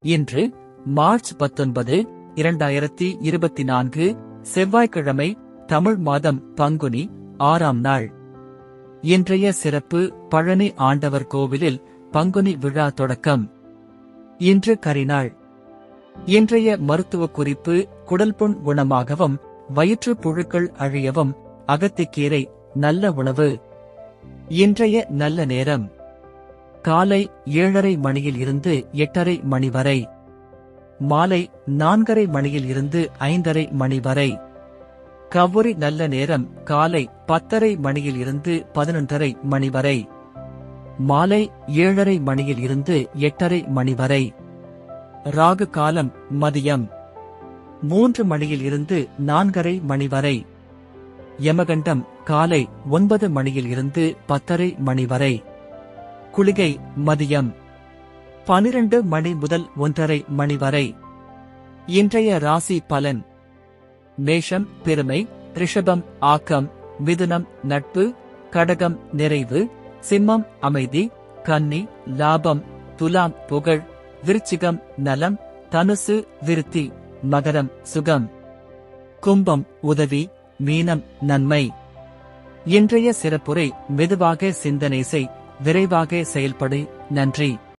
இன்று மார்ச் 19, 2024 செவ்வாய்க்கிழமை, தமிழ் மாதம் பங்குனி 6ஆம் நாள். இன்றைய சிறப்பு: பழனி ஆண்டவர் கோவிலில் பங்குனி விழா தொடக்கம். இன்று கரிநாள். இன்றைய மருத்துவ குறிப்பு: குடல்புண் குணமாகவும் வயிற்று புழுக்கள் அழியவும் அகத்திக்கீரை நல்ல உணவு. இன்றைய நல்ல நேரம்: காலை 7:30 மணியில் இருந்து 8:30 மணி வரை, மாலை 4:30 மணியில் இருந்து 5:30 மணி வரை. கௌரி நல்ல நேரம்: காலை 10:30 மணியில் இருந்து 11:30 மணி வரை, மாலை 7:30 மணியில் இருந்து 8:30 மணி வரை. ராகு காலம்: மதியம் 3 மணியில் இருந்து 4:30 மணி வரை. யமகண்டம்: காலை 9 மணியில் இருந்து 10:30 மணி வரை. குளிகை: மதியம் 12 மணி முதல் 1:30 மணி வரை. இன்றைய ராசி பலன்: மேஷம் பெருமை, ரிஷபம் ஆக்கம், மிதுனம் நட்பு, கடகம் நிறைவு, சிம்மம் அமைதி, கன்னி லாபம், துலாம் புகழ், விருச்சிகம் நலம், தனுசு விருத்தி, மகரம் சுகம், கும்பம் உதவி, மீனம் நன்மை. இன்றைய சிறப்புரை: மெதுவாக சிந்தனை செய், விரைவாக செயல்படு. நன்றி.